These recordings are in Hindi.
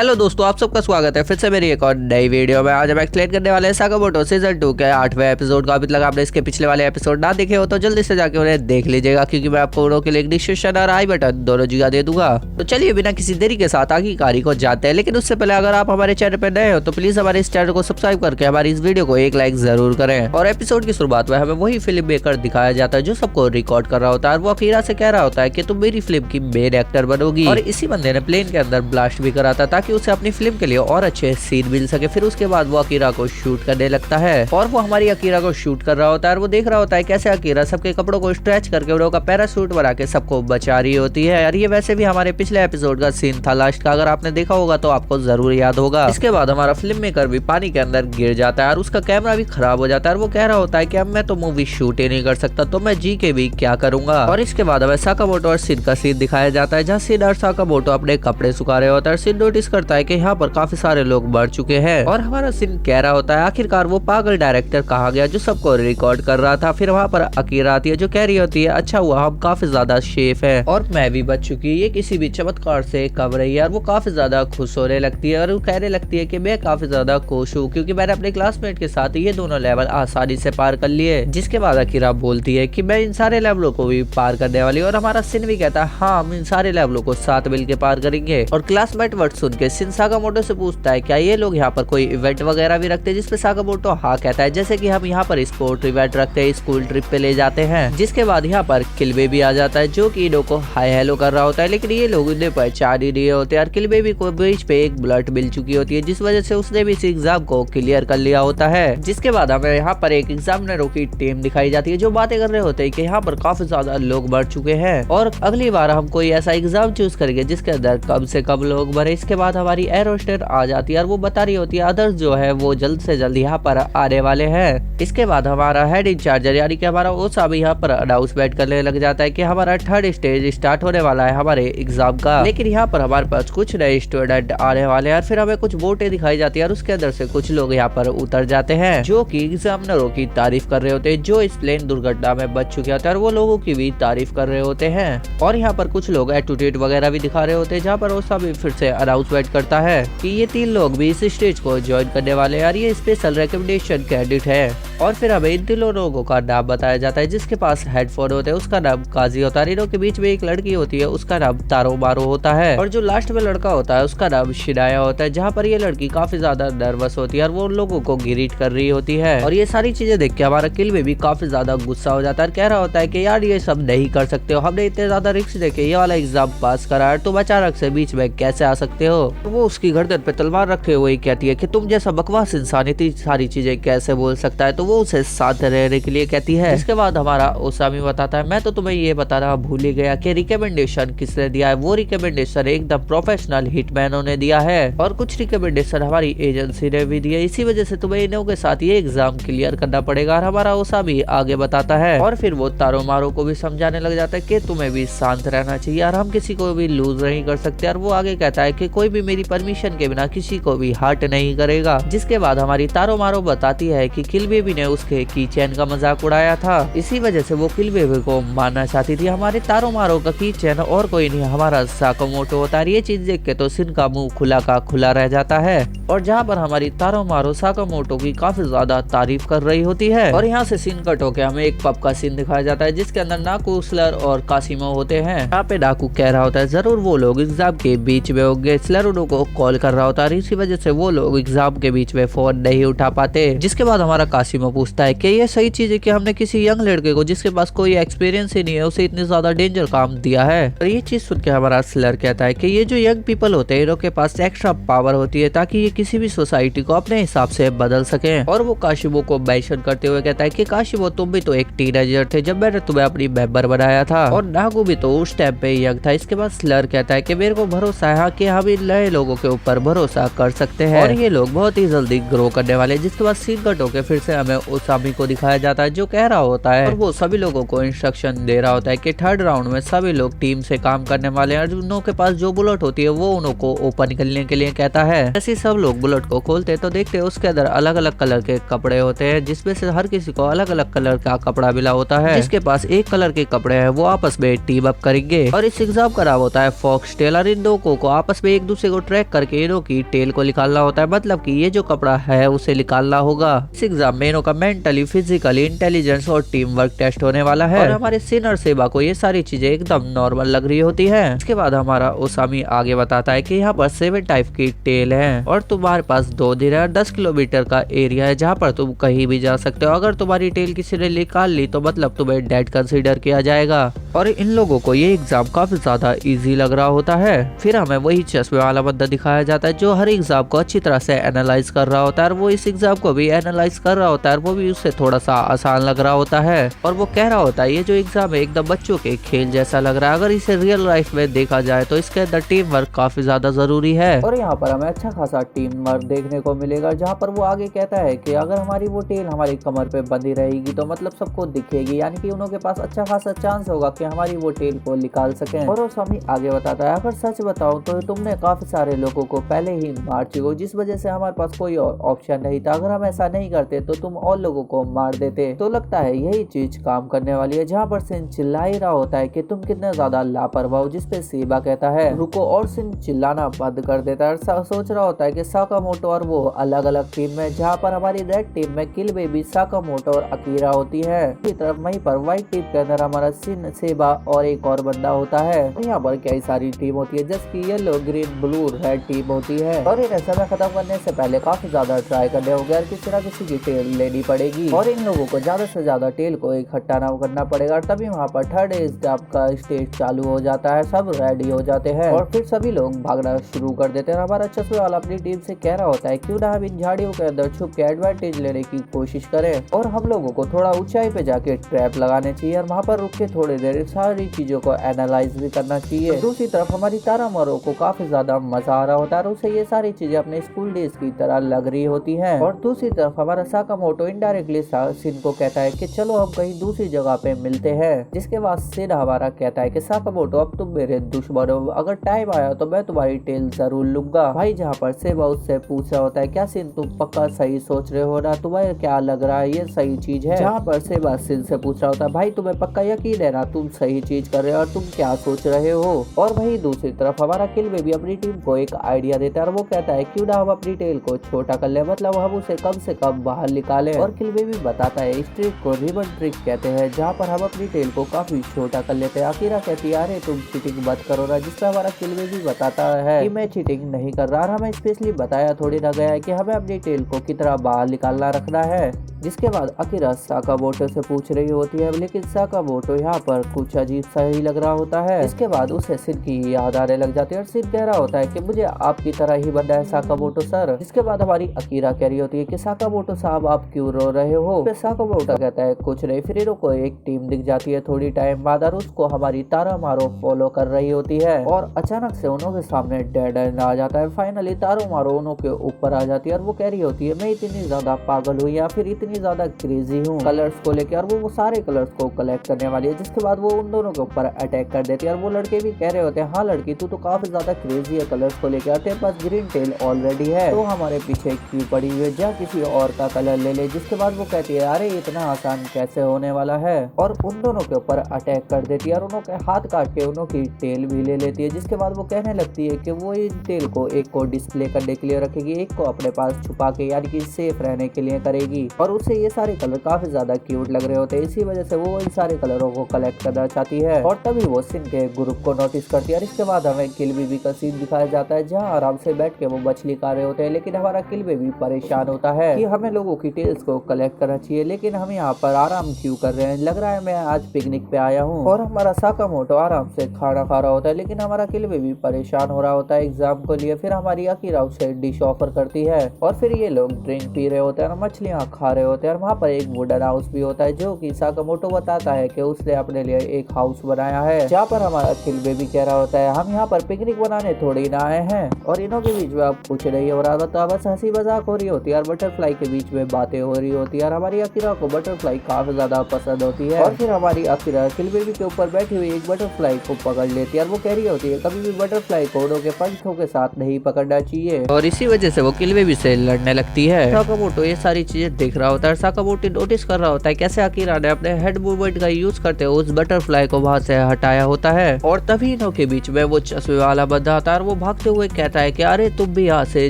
हेलो दोस्तों, आप सबका स्वागत है फिर से मेरी एक और नई वीडियो में। आज हम एक्सप्लेन करने वाले हैं साकामोटो सीजन 2 के 8वें एपिसोड का। अभी तक आपने इसके पिछले वाले एपिसोड ना देखे हो तो जल्दी से जाके उन्हें देख लीजिएगा, क्योंकि मैं आपको उनके के लिंक डिस्क्रिप्शन और आई बटन दोनों जगह दे दूंगा। तो चलिए बिना किसी देरी के साथ आगे कहानी को जानते हैं। लेकिन उससे पहले अगर आप हमारे चैनल पर नए हो तो प्लीज हमारे इस चैनल को सब्सक्राइब करके हमारी इस वीडियो को एक लाइक जरूर करें। और एपिसोड की शुरुआत में हमें वही फिल्म मेकर दिखाया जाता है जो सबको रिकॉर्ड कर रहा होता है। वो अकीरा से कह रहा होता है कि तुम मेरी फिल्म की मेन एक्टर बनोगी। और इसी बंदे ने प्लेन के अंदर ब्लास्ट भी करा था ताकि उसे अपनी फिल्म के लिए और अच्छे सीन मिल सके। फिर उसके बाद वो अकीरा को शूट करने लगता है और वो हमारी अकीरा को शूट कर रहा होता है। और वो देख रहा होता है कैसे अकीरा सबके कपड़ों को स्ट्रेच करके उनका पैरासूट बना के सबको बचा रही होती है। और ये वैसे भी हमारे पिछले एपिसोड का सीन था लास्ट का, अगर आपने देखा होगा तो आपको जरूर याद होगा। इसके बाद हमारा फिल्म मेकर भी पानी के अंदर गिर जाता है और उसका कैमरा भी खराब हो जाता है। और वो कह रहा होता है कि अब मैं तो मूवी शूट ही नहीं कर सकता, तो मैं जी के भी क्या करूंगा। और इसके बाद हमें साकामोटो और सिन का सीन दिखाया जाता है, जहाँ सिन और साकामोटो अपने कपड़े सुखा रहे होता है। सिन नोटिस करता है कि यहाँ पर काफी सारे लोग मर चुके हैं और हमारा सिन कह रहा होता है आखिरकार वो पागल डायरेक्टर कहाँ गया जो सबको रिकॉर्ड कर रहा था। फिर वहाँ पर अकीरा आती है जो कह रही होती है अच्छा हुआ हम काफी ज्यादा सेफ है और मैं भी बच चुकी। ये किसी भी चमत्कार से कब रही है और वो काफी ज्यादा खुश होने लगती है और वो कहने लगती है कि मैं काफी ज्यादा खुश हूँ क्योंकि मैंने अपने क्लासमेट के साथ ये दोनों लेवल आसानी से पार कर लिए। जिसके बाद अकीरा बोलती है कि मैं इन सारे लेवलों को भी पार करने वाली हूँ। और हमारा सिन भी कहता है हाँ हम इन सारे लेवलों को साथ मिलकर पार करेंगे। और क्लासमेट वर्ड सुन के सिन साकामोटो से पूछता है क्या ये लोग यहाँ पर कोई इवेंट वगैरह भी रखते हैं, जिसपे साकामोटो हाँ कहता है जैसे कि हम यहाँ पर स्पोर्ट इवेंट रखते हैं, स्कूल ट्रिप पे ले जाते हैं। जिसके बाद यहाँ पर किलबे भी आ जाता है जो कि इनो को हाय हेलो कर रहा होता है, लेकिन ये लोग इन्हें पहचान ही नहीं होते। और किलबे भी को बीच पे एक बुलेट मिल चुकी होती है जिस वजह से उसने भी इस एग्जाम को क्लियर कर लिया होता है। जिसके बाद हमें यहाँ पर एक एग्जामिनरों की टीम दिखाई जाती है जो बातें कर रहे होते हैं कि यहाँ पर काफी ज्यादा लोग मर चुके हैं और अगली बार हम कोई ऐसा एग्जाम चूज करेंगे जिसके अंदर कम से कम लोग मरे। इसके बाद हमारी एरोस्टेट आ जाती है और वो बता रही होती है अदर्स जो है वो जल्द से जल्द यहाँ पर आने वाले हैं। इसके बाद हमारा हेड इंचार्जर यानी कि हमारा ओसा भी यहाँ पर अनाउंसमेंट करने लग जाता है कि हमारा थर्ड स्टेज स्टार्ट होने वाला है हमारे एग्जाम का। लेकिन यहाँ पर हमारे पास कुछ नए स्टूडेंट आने वाले हैं और फिर हमें कुछ बोटें दिखाई जाती है और उसके अंदर से कुछ लोग यहाँ पर उतर जाते हैं जो कि एग्जामिनरों की तारीफ कर रहे होते हैं जो इस प्लेन दुर्घटना में बच चुके होते हैं और वो लोगों की भी तारीफ कर रहे होते हैं। और यहाँ पर कुछ लोग एटीट्यूड वगैरह भी दिखा रहे होते हैं, जहाँ पर ओसा भी फिर से अनाउंसमेंट करता है कि ये 3 लोग भी इस स्टेज को ज्वाइन करने वाले हैं और ये स्पेशल रिकमेंडेशन कैंडिडेट है। और फिर हमें इन 3 लोगों का नाम बताया जाता है जिसके पास हेडफोन होते हैं, उसका नाम काजी होता है। इनों के बीच में एक लड़की होती है उसका नाम तारो मारो होता है और जो लास्ट में लड़का होता है उसका नाम शिनाया होता है, जहाँ पर ये लड़की काफी ज्यादा नर्वस होती है और वो लोगों को ग्रीट कर रही होती है। और ये सारी चीजें देख के हमारा किल में भी काफी ज्यादा गुस्सा हो जाता है, कह रहा होता है कि यार ये सब नहीं कर सकते हो, हमने इतने ज्यादा रिस्क देके ये वाला एग्जाम पास करा है, तुम अचानक से बीच में कैसे आ सकते हो। तो वो उसकी गर्दन पे तलवार रखे हुए कहती है कि तुम जैसा बकवास इंसान इतनी सारी चीजें कैसे बोल सकता है। तो वो उसे साथ रहने के लिए कहती है। इसके बाद हमारा ओसामी बताता है मैं तो तुम्हें ये बताना भूल ही गया कि रिकमेंडेशन किसने दिया है। वो रिकमेंडेशन एकदम प्रोफेशनल हिटमैनों ने दिया है और कुछ रिकमेंडेशन हमारी एजेंसी ने भी दिया, इसी वजह से तुम्हें इनों के साथ ये एग्जाम क्लियर करना पड़ेगा। और हमारा ओसामी आगे बताता है और फिर वो तारो मारो को भी समझाने लग जाता है कि तुम्हें भी शांत रहना चाहिए और हम किसी को भी लूज नहीं कर सकते। और वो आगे कहता है कि कोई भी मेरी परमिशन के बिना किसी को भी हर्ट नहीं करेगा। जिसके बाद हमारी तारो मारो बताती है कि किलबेबी ने उसके की चैन का मजाक उड़ाया था, इसी वजह से वो किलबेबी को मारना चाहती थी। हमारे तारो मारो का की चैन और कोई नहीं हमारा साकामोटो होता है। ये चीज देख के तो सिन का मुंह खुला का खुला रह जाता है और जहाँ पर हमारी तारो मारो साकामोटो की काफी ज्यादा तारीफ कर रही होती है। और यहाँ से सीन कट होके हमें एक पब का सीन दिखाया जाता है जिसके अंदर नाकू, स्लर और कासिमो होते हैं। यहाँ पे नाकू कह रहा होता है जरूर वो लोग एग्जाम के बीच में होंगे। स्लर उनको कॉल कर रहा होता है, इसी वजह से वो लोग एग्जाम के बीच में फोन नहीं उठा पाते। जिसके बाद हमारा कासिमो पूछता है कि ये सही चीज है कि हमने किसी यंग लड़के को जिसके पास कोई एक्सपीरियंस ही नहीं है उसे इतनी ज्यादा डेंजर काम दिया है। और ये चीज सुन के हमारा स्लर कहता है कि ये जो यंग पीपल होते हैं इनके पास एक्स्ट्रा पावर होती है ताकि ये किसी भी सोसाइटी को अपने हिसाब से बदल सके। और वो काशिमो को मेंशन करते हुए कहता है कि काशिमो तुम भी तो एक टीनेजर थे जब मैंने तुम्हें अपनी मेंबर बनाया था और नागू भी तो उस टाइम पे यंग था। इसके बाद स्लर कहता है कि मेरे को भरोसा है कि हम इन नए लोगों के ऊपर भरोसा कर सकते हैं और ये लोग बहुत ही जल्दी ग्रो करने वाले। जिसके बाद सीन कट होके फिर से हमें हमें ओसामी को दिखाया जाता है जो कह रहा होता है और वो सभी लोगों को इंस्ट्रक्शन दे रहा होता है कि थर्ड राउंड में सभी लोग टीम से काम करने वाले हैं और उनों के पास जो बुलेट होती है वो उन्हों को ओपन निकलने के लिए कहता है। जैसे सब लोग बुलेट को खोलते तो देखते हैं उसके अंदर अलग अलग कलर के कपड़े होते हैं जिसमें से हर किसी को अलग अलग कलर का कपड़ा मिला होता है। जिसके पास एक कलर के कपड़े हैं वो आपस में टीम अप करेंगे और इस एग्जाम का नाम होता है फॉक्स टेल और इन लोगों को आपस में एक दूसरे को ट्रैक करके इनों की टेल को निकालना होता है, मतलब कि ये जो कपड़ा है उसे निकालना होगा। इस एग्जाम में इनों का मेंटली, फिजिकली, इंटेलिजेंस और टीम वर्क टेस्ट होने वाला है और हमारे सिन और सेबा को ये सारी चीजें एकदम नॉर्मल लग रही होती है। इसके बाद हमारा ओसामी आगे बताता है कि यहाँ पर 7 टाइप की टेल है और तुम्हारे पास 2 दिन है और 10 किलोमीटर का एरिया है जहाँ पर तुम कहीं भी जा सकते हो। अगर तुम्हारी टेल किसी ने निकाल ली तो मतलब तुम्हें डेड कंसीडर किया जाएगा और इन लोगों को ये एग्जाम काफी ज्यादा इजी लग रहा होता है। फिर हमें वही चश्मे वाला बंदा दिखाया जाता है जो हर एग्जाम को अच्छी तरह से एनालाइज कर रहा होता है और वो इस एग्जाम को भी एनालाइज कर रहा होता है और वो भी उससे थोड़ा सा आसान लग रहा होता है और वो कह रहा होता है ये जो एग्जाम है एकदम बच्चों के खेल जैसा लग रहा है। अगर इसे रियल लाइफ में देखा जाए तो इसके अंदर टीम वर्क काफी ज्यादा जरूरी है और यहाँ पर हमें अच्छा खासा टीम वर्क देखने को मिलेगा जहाँ पर वो आगे कहता है कि अगर हमारी वो टेल हमारी कमर पे बंधी रहेगी तो मतलब सबको दिखेगी, यानी कि उनके पास अच्छा खासा चांस होगा कि हमारी वो टेल को निकाल सकें। और ओसामी आगे बताता है अगर सच बताऊं तो तुमने काफी सारे लोगों को पहले ही मार चुके हो जिस वजह से हमारे पास कोई और ऑप्शन नहीं था। अगर हम ऐसा नहीं करते तो तुम और लोगों को मार देते। तो लगता है यही चीज काम करने वाली है। जहाँ पर सिन चिल्ला ही रहा होता है कि तुम कितने ज्यादा लापरवाह हो, जिसपे सेबा कहता है रुको और सिन चिल्लाना बंद कर देता है। सोच रहा होता है कि साकामोटो और वो अलग अलग टीम में, जहाँ पर हमारी रेड टीम में किल बेबी, साकामोटो और अकीरा होती है। इसी तरफ वहीं पर व्हाइट टीम के अंदर हमारा सिन, सेबा और एक और बंदा होता है। यहाँ पर कई सारी टीम होती है जैसे कि yellow, green, blue, red team होती है और इन्हें समय खत्म करने से पहले काफी ज्यादा ट्राई करने होंगे और किसी न किसी की टेल लेनी पड़ेगी और इन लोगों को ज्यादा से ज्यादा टेल को इकट्ठा ना करना पड़ेगा। और तभी वहाँ पर थर्ड एग्जाम का स्टेज चालू हो जाता है, सब रेडी हो जाते हैं और फिर सभी लोग भागना शुरू कर देते हैं। हमारा चश्मे वाला अपनी टीम से कह रहा होता है क्यों ना हम इन झाड़ियों के अंदर छुप के एडवांटेज लेने की कोशिश करें और हम लोगों को थोड़ा ऊंचाई पे जाके ट्रैप लगाने चाहिए और वहाँ पर रुक के थोड़ी देर सारी चीजों को एनालाइज भी करना चाहिए। तो दूसरी तरफ हमारी तारामारो को काफी ज्यादा मजा आ रहा होता है और उसे ये सारी चीजें अपने स्कूल डेज की तरह लग रही होती हैं। और दूसरी तरफ हमारा साकामोटो इनडायरेक्टली सिन को कहता है कि चलो हम कहीं दूसरी जगह पे मिलते हैं, जिसके बाद सिन हमारा कहता है कि साकामोटो अब तुम मेरे दुश्मन हो, अगर टाइम आया तो मैं तुम्हारी टेल जरूर लूंगा। भाई जहाँ पर सेबा उससे पूछ रहा होता है क्या सिन तुम पक्का सही सोच रहे हो ना, तुम्हें क्या लग रहा है ये सही चीज है। जहाँ पर सेबा सिन से पूछ रहा होता है भाई तुम्हें पक्का यकीन है ना तुम सही चीज कर रहे हो और तुम क्या सोच रहे हो। और वही दूसरी तरफ हमारा किल बेबी अपनी टीम को एक आइडिया देता है और वो कहता है क्यों ना हम अपनी टेल को छोटा कर ले, मतलब हम उसे कम से कम बाहर निकालें। और किल बेबी बताता है इस ट्रिक को रिबन ट्रिक कहते हैं, जहाँ पर हम अपनी टेल को काफी छोटा कर लेते हैं। अकीरा कहती है अरे तुम चीटिंग मत करो ना, जिसपे हमारा किल बेबी बताता है कि मैं चीटिंग नहीं कर रहा, हमें स्पेशली बताया थोड़ी ना गया है कि हमें अपनी टेल को कितना बाहर निकालना रखना है। जिसके बाद अकीरा साकामोटो से पूछ रही होती है, लेकिन साकामोटो यहाँ पर कुछ अजीब सा ही लग रहा होता है। इसके बाद उसे सिन की याद आने लग जाती है और सिन कह रहा होता है कि मुझे आपकी तरह ही बनना है साकामोटो सर। जिसके बाद हमारी अकीरा कह रही होती है कि साकामोटो साहब आप क्यों रो रहे हो। फिर साकामोटो कहता है कुछ नहीं। फिर इनको एक टीम दिख जाती है थोड़ी टाइम बाद और उसको हमारी तारामारो फॉलो कर रही होती है और अचानक से उनके सामने डेड एंड आ जाता है। फाइनली तारामारो उनके ऊपर आ जाती है और वो कह रही होती है मैं इतनी ज्यादा पागल हुई या फिर इतनी ज्यादा क्रेजी हूँ कलर्स को लेकर और वो सारे कलर्स को कलेक्ट करने वाली है। जिसके बाद वो उन दोनों के ऊपर अटैक कर देती है और वो लड़के भी कह रहे होते हैं हाँ लड़की तू तो काफी ज्यादा क्रेजी है कलर्स को लेकर, तेरे पास ग्रीन टेल ऑलरेडी है तो हमारे पीछे क्यों पड़ी हुई है, जा किसी और का कलर ले ले। जिसके बाद वो कहती है अरे इतना आसान कैसे होने वाला है और उन दोनों के ऊपर अटैक कर देती है और उनके हाथ काट के उनों की टेल भी ले लेती है। जिसके बाद वो कहने लगती है कि वो इन टेल को एक को डिस्प्ले करने के लिए रखेगी, एक को अपने पास छुपा के यानी कि सेफ रहने के लिए करेगी और उसे ये सारे कलर काफी ज्यादा क्यूट लग रहे होते हैं। इसी वजह से वो इन सारे कलरों को कलेक्ट करना चाहती है और तभी वो सिन के ग्रुप को नोटिस करती है। और इसके बाद हमें किल बेबी का सीन दिखाया जाता है जहाँ आराम से बैठ के वो मछली खा रहे होते हैं, लेकिन हमारा किल बेबी परेशान होता है कि हमें लोगों की टेल्स को कलेक्ट करना चाहिए लेकिन हम यहाँ पर आराम क्यों कर रहे हैं, लग रहा है मैं आज पिकनिक पे आया हूँ। और हमारा साकामोटो आराम से खाना खा रहा होता है लेकिन हमारा किल बेबी परेशान हो रहा होता है एग्जाम को लिए। फिर हमारी अकीरा उसे डिश ऑफर करती है और फिर ये लोग ड्रिंक पी रहे होते हैं और मछलियाँ खा रहे होते हैं और वहाँ पर एक वुडन हाउस भी होता है, जो कि साकामोटो बताता है कि उसने अपने लिए एक हाउस बनाया है, जहाँ पर हमारा किलबे भी कह रहा होता है हम यहाँ पर पिकनिक बनाने थोड़ी ना आए हैं। और इनों के बीच में अब कुछ नहीं हो रहा था, बस हंसी मजाक हो रही होती है और बटरफ्लाई के बीच में बातें हो रही होती है और हमारी अकीरा को बटरफ्लाई काफी ज्यादा पसंद होती है। और फिर हमारी अकीरा किलबे के ऊपर बैठी हुई एक बटरफ्लाई को पकड़ लेती है और वो कह रही होती है कभी भी बटरफ्लाई को उड़ों के पंखों के साथ नहीं पकड़ना चाहिए, और इसी वजह से वो किलबे से लड़ने लगती है। साकामोटो ये सारी चीजें देख रहा होता है। साकामोटो नोटिस कर रहा होता है कैसे अकीरा ने अपने हेड मूवमेंट का यूज करते हुए उस बटरफ्लाई को वहां से हटाया होता है। और तभी इनों के बीच में वो चश्मे वाला बंदा आता है और वो भागते हुए कहता है कि अरे तुम भी यहाँ से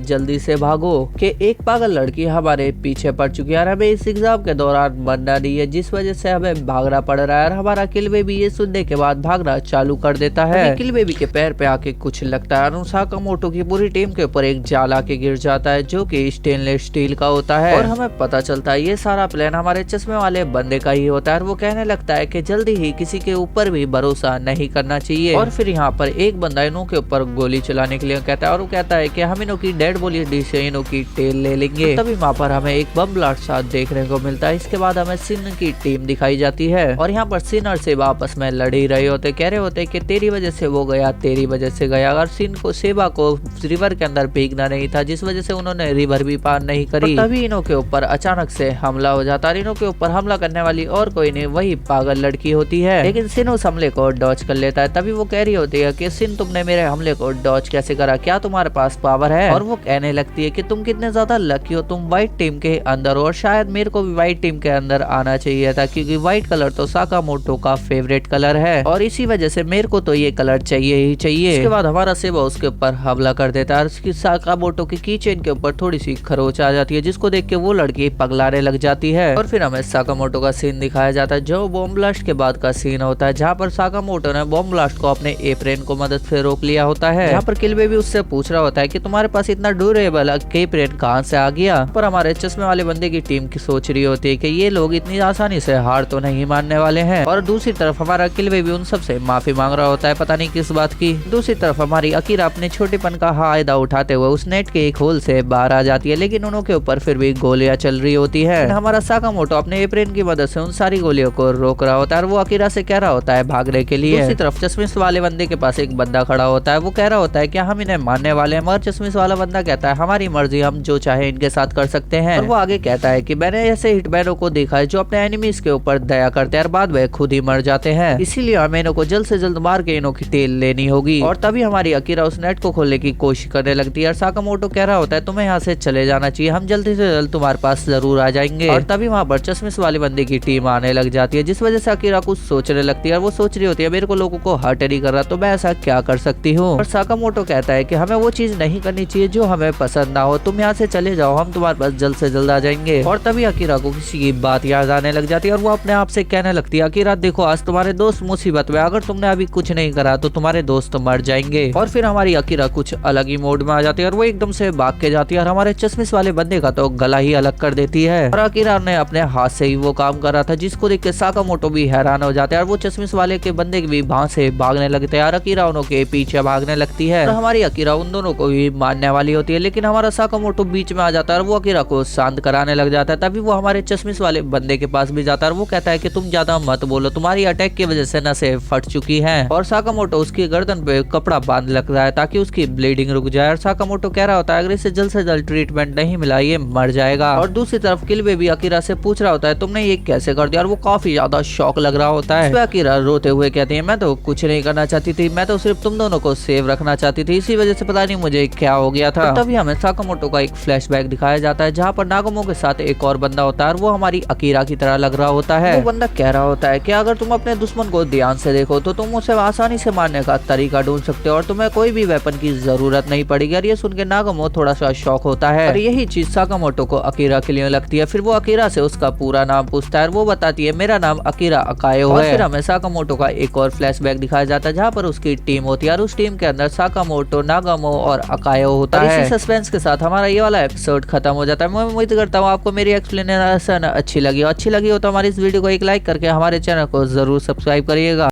जल्दी से भागो, कि एक पागल लड़की हमारे पीछे पड़ चुकी है और हमें इस एग्जाम के दौरान मरना नहीं है, जिस वजह से हमें भागना पड़ रहा है। और हमारा किलबे ये सुनने के बाद भागना चालू कर देता है। किलबे के पैर पे आके कुछ लगता है और साकामोटो की पूरी टीम के ऊपर एक जाल आके गिर जाता है, जो कि स्टेनलेस स्टील का होता है। और हमें पता चलता है ये सारा प्लान हमारे चश्मे वाले बंदे का ही होता है। और वो कहने लगता है कि जल्दी ही किसी के ऊपर भी भरोसा नहीं करना चाहिए। और फिर यहाँ पर एक बंदा इनों के ऊपर गोली चलाने के लिए कहता है और वो कहता है कि हम इनों की डेड बॉडी से इनों की टेल ले लेंगे। तभी वहाँ पर हमें एक बम ब्लास्ट साथ देखने को मिलता है। इसके बाद हमें सिन की टीम दिखाई जाती है और यहाँ पर सिन और सेबा आपस में लड़ ही रहे होते, कह रहे होते कि तेरी वजह से वो गया, तेरी वजह से गया। अगर सिन को सेबा को रिवर के अंदर भीगना नहीं था, जिस वजह से उन्होंने रिवर भी पार नहीं करी। तभी इनों के ऊपर अचानक से हमला हो जाता है। इनों के ऊपर हमला करने वाली और कोई नहीं, वही पागल लड़की होती है। लेकिन सिन उस हमले को डॉच कर लेता है। तभी वो कह रही होती है कि सिन तुमने मेरे हमले को डॉच कैसे करा, क्या तुम्हारे पास पावर है? और वो कहने लगती है कि तुम कितने ज्यादा लकी हो, तुम व्हाइट टीम के अंदर हो और शायद मेरे को भी व्हाइट टीम के अंदर आना चाहिए था, क्योंकि व्हाइट कलर तो साकामोटो का फेवरेट कलर है और इसी वजह से मेरे को तो ये कलर चाहिए ही चाहिए। इसके बाद हमारा सेबा उसके ऊपर हमला कर देता है और उसकी साकामोटो की कीचेन के ऊपर थोड़ी सी खरोच आ जाती है, जिसको देख के वो लड़की पगलाने लग जाती है। और फिर हमें साकामोटो का सीन दिखाया जाता है, जो बॉम्ब ब्लास्ट के बाद का सीन होता है, जहाँ पर साकामोटो ने बॉम्ब ब्लास्ट को अपने एप्रेन को मदद से रोक लिया होता है। यहाँ पर किलबे भी उससे पूछ रहा होता है कि तुम्हारे पास इतना ड्यूरेबल एप्रेन कहाँ से आ गया। पर हमारे चश्मे वाले बंदे की टीम की सोच रही होती है कि ये लोग इतनी आसानी से हार तो नहीं मानने वाले हैं। और दूसरी तरफ हमारा किलबे भी उन सबसे माफी मांग रहा होता है, पता नहीं किस बात की। दूसरी तरफ हमारी अकीरा अपने छोटेपन का फायदा उठाते हुए उस नेट के एक होल से बाहर आ जाती है, लेकिन उनों के ऊपर फिर भी गोलियां चल रही होती है। हमारा साकामोटो अपने एप्रेन की मदद से उन सारी गोलियों को रोक रहा होता है और वो अकीरा से कह रहा होता है भागने के लिए। दूसरी तरफ चश्मिश वाले बंदे के पास एक बंदा खड़ा होता है, वो कह रहा होता है क्या हम इन्हें मारने वाले हैं, मगर चश्मिश वाला बंदा कहता है हमारी मर्जी, हम जो चाहे इनके साथ कर सकते हैं। और वो आगे कहता है कि मैंने ऐसे हिटमैनों को देखा है जो अपने एनिमीज के ऊपर दया करते हैं और बाद में खुद ही मर जाते हैं, इसीलिए हमें इन्हों को जल्द से जल्द मार के इन्हों की तेल लेनी होगी। और तभी हमारी अकीरा उस नेट को खोलने की कोशिश करने लगती है और साकामोटो कह रहा होता है तुम्हें यहाँ से चले जाना चाहिए, हम जल्दी से जल्द तुम्हारे पास जरूर आ जाएंगे। और तभी वहाँ पर चश्मिश वाले बंदे की टीम आने लग जाती है, जिस वजह से अकीरा कुछ सोचने लगती है और वो सोच रही होती है मेरे को लोगों को हर्ट नहीं कर रहा तो मैं ऐसा क्या कर सकती हूँ। और साकामोटो कहता है कि हमें वो चीज नहीं करनी चाहिए जो हमें पसंद ना हो, तुम यहाँ से चले जाओ, हम तुम्हारे पास जल्द से जल्द आ जाएंगे। और तभी अकीरा को किसी की बात याद आने लग जाती है और वो अपने आप से कहने लगती है अकीरा देखो आज तुम्हारे दोस्त मुसीबत में, अगर तुमने अभी कुछ नहीं करा तो तुम्हारे दोस्त मर जाएंगे। और फिर हमारी अकीरा कुछ अलग ही मोड में आ जाती है और वो एकदम से भाग के जाती है और हमारे चश्मिश वाले बंदे का तो गला ही अलग कर देती है। और अकीरा ने अपने हाथ से ही वो काम कर रहा था, जिसको देख के साकामोटो भी हैरान हो जाते हैं और वो चश्मिश वाले के बंदे भी वहां से भागने लगते हैं और अकीरा उनके पीछे भागने लगती है। और हमारी अकीरा उन दोनों को भी मारने वाली होती है, लेकिन हमारा साकामोटो बीच में आ जाता है और वो अकीरा को शांत कराने लग जाता है। तभी वो हमारे चश्मिश वाले बंदे के पास भी जाता है और वो कहता है कि तुम ज्यादा मत बोलो, तुम्हारी अटैक की वजह से नसें फट चुकी हैं। और साकामोटो उसकी गर्दन पे कपड़ा बांध लगता है ताकि उसकी ब्लीडिंग रुक जाए। और साकामोटो कह रहा होता है अगर इसे जल्द से जल्द ट्रीटमेंट नहीं मिला ये मर जाएगा। और दूसरी तरफ किलबे भी अकीरा से पूछ रहा होता है तुमने ये कैसे कर दिया, और वो काफी ज्यादा शौक लग रहा होता है। अकीरा रोते हुए कहती है मैं तो कुछ नहीं करना चाहती थी, मैं तो सिर्फ तुम दोनों को सेव रखना चाहती थी, इसी वजह से पता नहीं मुझे क्या हो गया था। तभी हमें साकामोटो का एक फ्लैशबैक दिखाया जाता है जहाँ पर नागोमो के साथ एक और बंदा होता है और वो हमारी अकीरा की तरह लग रहा होता है। वो बंदा कह रहा होता है कि अगर तुम अपने दुश्मन को ध्यान से देखो तो तुम उसे आसानी से मारने का तरीका ढूंढ सकते हो और तुम्हें कोई भी वेपन की जरूरत नहीं पड़ेगी। और ये सुन के नागोमो थोड़ा सा शौक होता है और यही चीज साकामोटो को अकीरा के लिए लगती है। फिर वो अकीरा से उसका पूरा नाम पूछता है और वो बताती है मेरा नाम अकीरा अकायो है। फिर हमें साकामोटो का एक और फ्लैशबैक दिखाया जाता है जहाँ पर उसकी टीम होती है और उस टीम के अंदर साकामोटो, नागामो और अकायो होता है। इसी सस्पेंस के साथ हमारा ये वाला एपिसोड खत्म हो जाता है। मैं उम्मीद करता हूँ आपको मेरी एक्सप्लेनेशन अच्छी लगी हो तो हमारी इस वीडियो को एक लाइक करके हमारे चैनल को जरूर सब्सक्राइब करिएगा।